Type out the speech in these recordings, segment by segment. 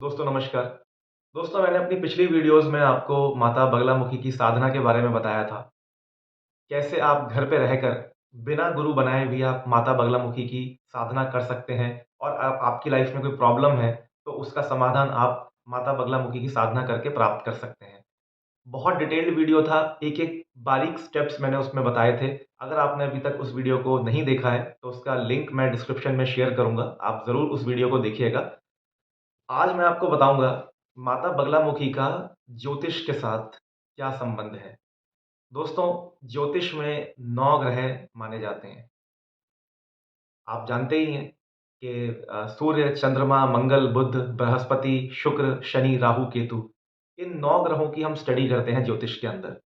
दोस्तों नमस्कार। दोस्तों मैंने अपनी पिछली वीडियोज़ में आपको माता बगलामुखी की साधना के बारे में बताया था। कैसे आप घर पे रहकर बिना गुरु बनाए भी आप माता बगलामुखी की साधना कर सकते हैं और आपकी लाइफ़ में कोई प्रॉब्लम है, तो उसका समाधान आप माता बगलामुखी की साधना करके प्राप्त कर सकते हैं। बहुत डिटेल्ड वीडियो था, एक-एक बारीक स्टेप्स मैंने उसमें बताए थे। अगर आपने अभी तक उस वीडियो को नहीं देखा है, तो उसका लिंक मैं डिस्क्रिप्शन में शेयर करूँगा। आप ज़रूर उस वीडियो को देखिएगा। आज मैं आपको बताऊँगा माता बगलामुखी का ज्योतिष के साथ क्या संबंध है। दोस्तों, ज्योतिष में 9 ग्रह माने जाते हैं। आप जानते ही हैं कि सूर्य, चंद्रमा, मंगल, बुध, बृहस्पति, शुक्र, शनि, राहु, केतु इन 9 ग्रहों की हम स्टडी करते हैं ज्योतिष के अंदर।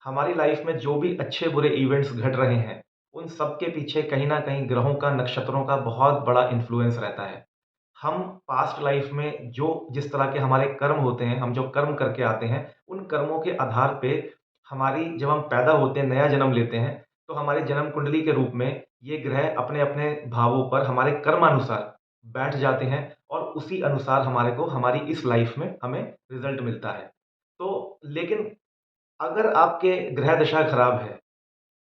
हमारी लाइफ में जो भी अच्छे-बुरे इवेंट्स घट रहे हैं, उन सब के पीछे कहीं न कहीं ग्रहों का, नक्षत्रों का बहुत बड़ा इन्फ्लुएंस रहता है। हम पास्ट लाइफ में जो जिस तरह के हमारे कर्म होते हैं, हम जो कर्म करके आते हैं, उन कर्मों के आधार पे हमारी जब हम पैदा होते हैं, नया जन्म लेते हैं, तो हमारी जन्म कुंडली के रूप में ये ग्रह अपने-अपने भावों पर हमारे कर्मानुसार बैठ जाते हैं और उसी अनुसार हमारे को हमारी इस लाइफ में हमें रिज़ल्ट मिलता है। तो लेकिन अगर आपके ग्रह दशा खराब है,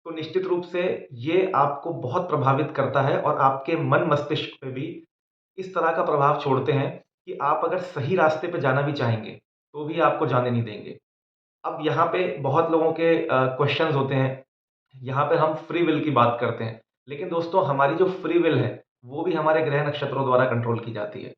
तो निश्चित रूप से ये आपको बहुत प्रभावित करता है और आपके मन मस्तिष्क पे भी इस तरह का प्रभाव छोड़ते हैं कि आप अगर सही रास्ते पे जाना भी चाहेंगे, तो भी आपको जाने नहीं देंगे। अब यहाँ पे बहुत लोगों के क्वेश्चन्स होते हैं, यहाँ पे हम फ्री विल की बात करते हैं। लेकिन दोस्तों हमारी जो फ्री विल है, वो भी हमारे ग्रह नक्षत्रों द्वारा कंट्रोल की जाती है।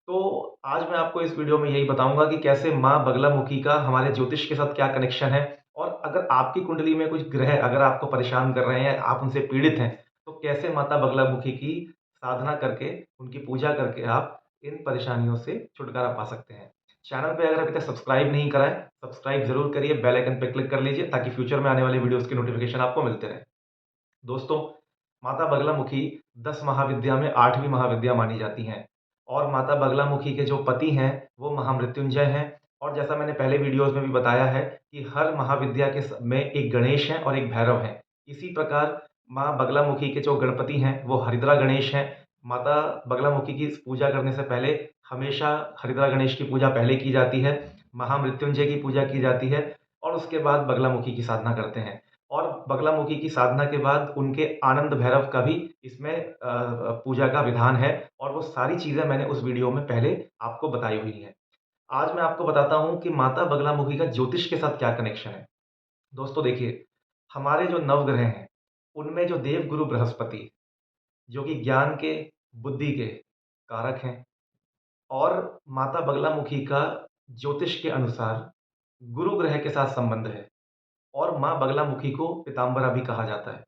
तो आज मैं आपको इस वीडियो में यही बताऊँगा कि कैसे माँ बगलामुखी का हमारे ज्योतिष के साथ क्या कनेक्शन है और अगर आपकी कुंडली में कुछ ग्रह अगर आपको परेशान कर रहे हैं, आप उनसे पीड़ित हैं, तो कैसे माता बगलामुखी की साधना करके, उनकी पूजा करके आप इन परेशानियों से छुटकारा पा सकते हैं। चैनल पे अगर अभी तक सब्सक्राइब नहीं करा है, सब्सक्राइब ज़रूर करिए, बेल आइकन पे क्लिक कर लीजिए ताकि फ्यूचर में आने वाली वीडियोज़ की नोटिफ़िकेशन आपको मिलते रहें। दोस्तों, माता बगलामुखी 10 महाविद्या में 8वीं महाविद्या मानी जाती हैं और माता बगलामुखी के जो पति हैं, वो महामृत्युंजय हैं और जैसा मैंने पहले वीडियोज़ में भी बताया है कि हर महाविद्या के में एक गणेश हैं और एक भैरव हैं। इसी प्रकार माँ बगलामुखी के जो गणपति हैं, वो हरिद्रा गणेश हैं। माता बगलामुखी की पूजा करने से पहले हमेशा हरिद्रा गणेश की पूजा पहले की जाती है, महामृत्युंजय की पूजा की जाती है और उसके बाद बगलामुखी की साधना करते हैं। और बगलामुखी की साधना के बाद उनके आनंद भैरव का भी इसमें पूजा का विधान है और वो सारी चीज़ें मैंने उस वीडियो में पहले आपको बताई हुई हैं। आज मैं आपको बताता हूँ कि माता बगलामुखी का ज्योतिष के साथ क्या कनेक्शन है। दोस्तों देखिए, हमारे जो नवग्रह हैं, उनमें जो देवगुरु बृहस्पति, जो कि ज्ञान के, बुद्धि के कारक हैं और माता बगलामुखी का ज्योतिष के अनुसार गुरु ग्रह के साथ संबंध है और माँ बगलामुखी को पीताम्बरा भी कहा जाता है।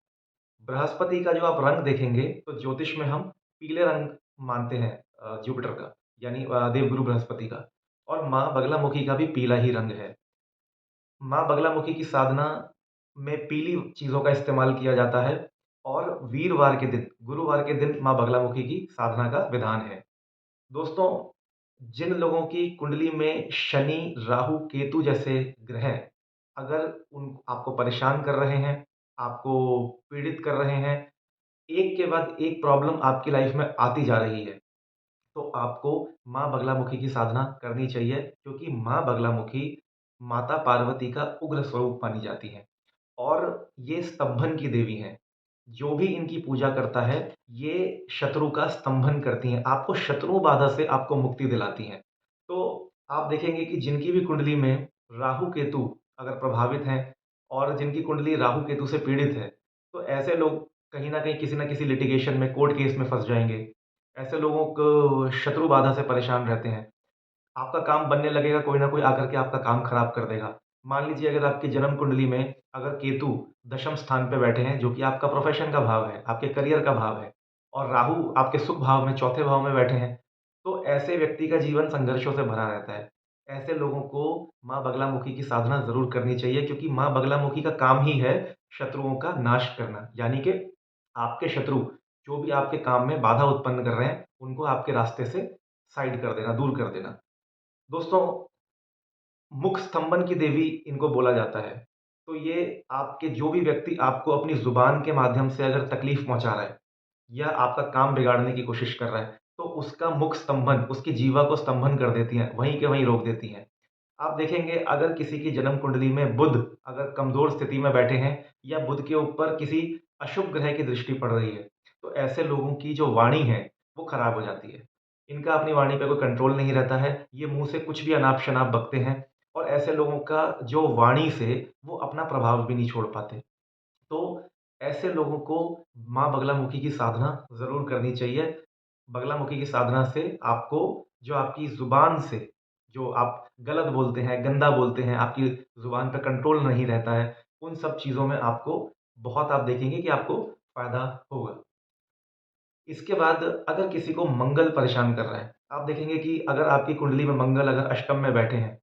बृहस्पति का जो आप रंग देखेंगे, तो ज्योतिष में हम पीले रंग मानते हैं जुपिटर का, यानी देवगुरु बृहस्पति का और माँ बगलामुखी का भी पीला ही रंग है। माँ बगलामुखी की साधना में पीली चीज़ों का इस्तेमाल किया जाता है और वीरवार के दिन, गुरुवार के दिन माँ बगलामुखी की साधना का विधान है। दोस्तों, जिन लोगों की कुंडली में शनि, राहु, केतु जैसे ग्रह अगर उन आपको परेशान कर रहे हैं, आपको पीड़ित कर रहे हैं, एक के बाद एक प्रॉब्लम आपकी लाइफ में आती जा रही है, तो आपको माँ बगलामुखी की साधना करनी चाहिए क्योंकि माँ बगलामुखी माता पार्वती का उग्र स्वरूप मानी जाती हैं और ये स्तंभन की देवी हैं। जो भी इनकी पूजा करता है, ये शत्रु का स्तंभन करती हैं। आपको शत्रु बाधा से आपको मुक्ति दिलाती हैं। तो आप देखेंगे कि जिनकी भी कुंडली में राहु, केतु अगर प्रभावित हैं और जिनकी कुंडली राहु, केतु से पीड़ित है, तो ऐसे लोग कहीं न कहीं किसी न किसी लिटिगेशन में, कोर्ट केस में फँस जाएँगे। ऐसे लोगों को शत्रु बाधा से परेशान रहते हैं। आपका काम बनने लगेगा, कोई न कोई आकर के आपका काम खराब कर देगा। मान लीजिए अगर आपकी जन्म कुंडली में अगर केतु दशम स्थान पे बैठे हैं, जो कि आपका प्रोफ़ेशन का भाव है, आपके करियर का भाव है और राहु आपके सुख भाव में, चौथे भाव में बैठे हैं, तो ऐसे व्यक्ति का जीवन संघर्षों से भरा रहता है। ऐसे लोगों को माँ बगलामुखी की साधना ज़रूर करनी चाहिए क्योंकि माँ बगलामुखी का काम ही है शत्रुओं का नाश करना। यानी कि आपके शत्रु जो भी आपके काम में बाधा उत्पन्न कर रहे हैं, उनको आपके रास्ते से साइड कर देना, दूर कर देना। दोस्तों, मुख स्तंभन की देवी इनको बोला जाता है। तो ये आपके जो भी व्यक्ति आपको अपनी ज़ुबान के माध्यम से अगर तकलीफ़ पहुँचा रहा है या आपका काम बिगाड़ने की कोशिश कर रहा है, तो तो उसका मुख स्तंभन, उसकी जीवा को स्तंभन कर देती हैं, वहीं के वहीं रोक देती हैं। आप देखेंगे अगर किसी की जन्म कुंडली में बुध अगर कमज़ोर स्थिति में बैठे हैं या बुध के ऊपर किसी अशुभ ग्रह की दृष्टि पड़ रही है, तो ऐसे लोगों की जो वाणी है, वो खराब हो जाती है। इनका अपनी वाणी पे कोई कंट्रोल नहीं रहता है, ये मुँह से कुछ भी अनाप-शनाप बकते हैं और ऐसे लोगों का जो वाणी से वो अपना प्रभाव भी नहीं छोड़ पाते। तो ऐसे लोगों को माँ बगलामुखी की साधना ज़रूर करनी चाहिए। बगलामुखी की साधना से आपको जो आपकी ज़ुबान से जो आप गलत बोलते हैं, गंदा बोलते हैं, आपकी ज़ुबान पे कंट्रोल नहीं रहता है, उन सब चीज़ों में आपको बहुत आप देखेंगे कि आपको फ़ायदा होगा। इसके बाद अगर किसी को मंगल परेशान कर रहा है, आप देखेंगे कि अगर आपकी कुंडली में मंगल अगर अष्टम में बैठे हैं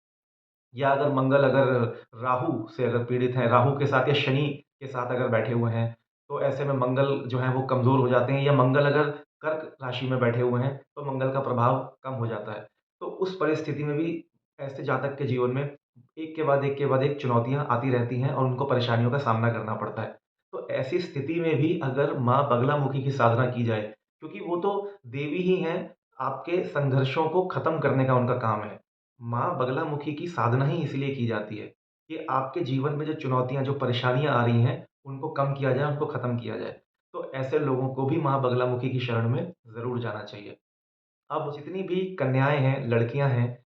या अगर मंगल अगर राहु से अगर पीड़ित हैं, राहु के साथ या शनि के साथ अगर बैठे हुए हैं, तो ऐसे में मंगल जो है वो कमज़ोर हो जाते हैं या मंगल अगर कर्क राशि में बैठे हुए हैं, तो मंगल का प्रभाव कम हो जाता है। तो उस परिस्थिति में भी ऐसे जातक के जीवन में एक के बाद एक के बाद एक चुनौतियाँ आती रहती हैं और उनको परेशानियों का सामना करना पड़ता है। तो ऐसी स्थिति में भी अगर माँ बगलामुखी की साधना की जाए, क्योंकि वो तो देवी ही हैं, आपके संघर्षों को खत्म करने का उनका काम है। माँ बगलामुखी की साधना ही इसलिए की जाती है कि आपके जीवन में जो चुनौतियाँ, जो परेशानियाँ आ रही हैं, उनको कम किया जाए, उनको खत्म किया जाए। तो ऐसे लोगों को भी माँ बगलामुखी की शरण में ज़रूर जाना चाहिए। अब जितनी भी कन्याएँ हैं, लड़कियाँ हैं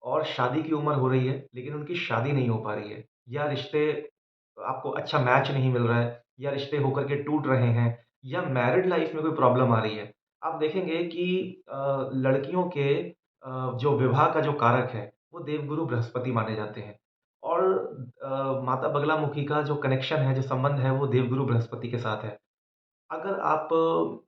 और शादी की उम्र हो रही है, लेकिन उनकी शादी नहीं हो पा रही है या रिश्ते आपको अच्छा मैच नहीं मिल रहा है या रिश्ते होकर के टूट रहे हैं या मैरिड लाइफ़ में कोई प्रॉब्लम आ रही है। आप देखेंगे कि लड़कियों के जो विवाह का जो कारक है, वो देवगुरु बृहस्पति माने जाते हैं और माता बगलामुखी का जो कनेक्शन है, जो संबंध है, वो देवगुरु बृहस्पति के साथ है। अगर आप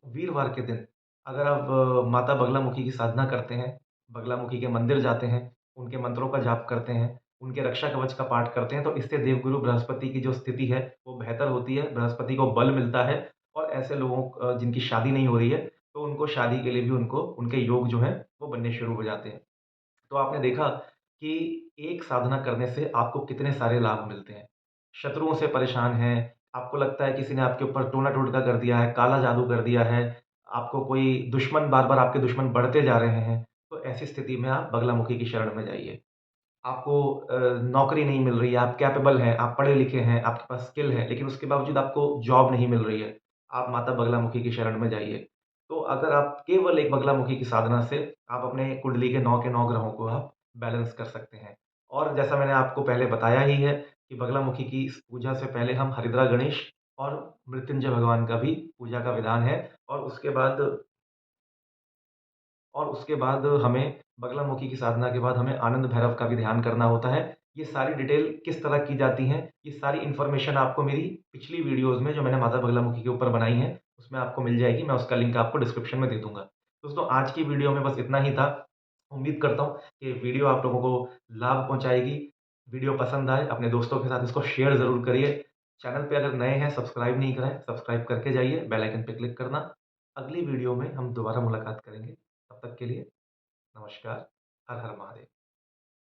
वीरवार के दिन अगर आप माता बगलामुखी की साधना करते हैं, बगलामुखी के मंदिर जाते हैं, उनके मंत्रों का जाप करते हैं, उनके रक्षा कवच का पाठ करते हैं, तो इससे देवगुरु बृहस्पति की जो स्थिति है, वो बेहतर होती है, बृहस्पति को बल मिलता है और ऐसे लोगों जिनकी शादी नहीं हो रही है, तो उनको शादी के लिए भी उनको उनके योग जो हैं, वो बनने शुरू हो जाते हैं। तो आपने देखा कि एक साधना करने से आपको कितने सारे लाभ मिलते हैं। शत्रुओं से परेशान हैं, आपको लगता है किसी ने आपके ऊपर टोना-टोटका कर दिया है, काला जादू कर दिया है, आपको कोई दुश्मन बार-बार आपके दुश्मन बढ़ते जा रहे हैं, तो ऐसी स्थिति में आप बगलामुखी की शरण में जाइए। आपको नौकरी नहीं मिल रही है, आप कैपेबल हैं, आप पढ़े-लिखे हैं, आपके पास स्किल है, लेकिन उसके बावजूद आपको जॉब नहीं मिल रही है। आप माता बगलामुखी की शरण में जाइए। तो अगर आप केवल एक बगलामुखी की साधना से आप अपने कुंडली के 9 ग्रहों को आप बैलेंस कर सकते हैं। और जैसा मैंने आपको पहले बताया ही है कि बगलामुखी की इस पूजा से पहले हम हरिद्रा गणेश और मृत्युंजय भगवान का भी पूजा का विधान है और उसके बाद हमें बगलामुखी की साधना के बाद हमें आनंद भैरव का भी ध्यान करना होता है। ये सारी डिटेल किस तरह की जाती हैं, ये सारी इन्फॉर्मेशन आपको मेरी पिछली वीडियोज़ में जो मैंने माता बगलामुखी के ऊपर बनाई हैं, उसमें आपको मिल जाएगी। मैं उसका लिंक आपको डिस्क्रिप्शन में दे दूँगा। दोस्तों आज की वीडियो में बस इतना ही था। उम्मीद करता हूँ कि वीडियो आप लोगों को लाभ पहुँचाएगी। वीडियो पसंद आए, अपने दोस्तों के साथ इसको शेयर ज़रूर करिए। चैनल पे अगर नए हैं, सब्सक्राइब नहीं करा है, सब्सक्राइब करके जाइए, बेल आइकन पे क्लिक करना। अगली वीडियो में हम दोबारा मुलाकात करेंगे। तब तक के लिए नमस्कार। हर हर महादेव।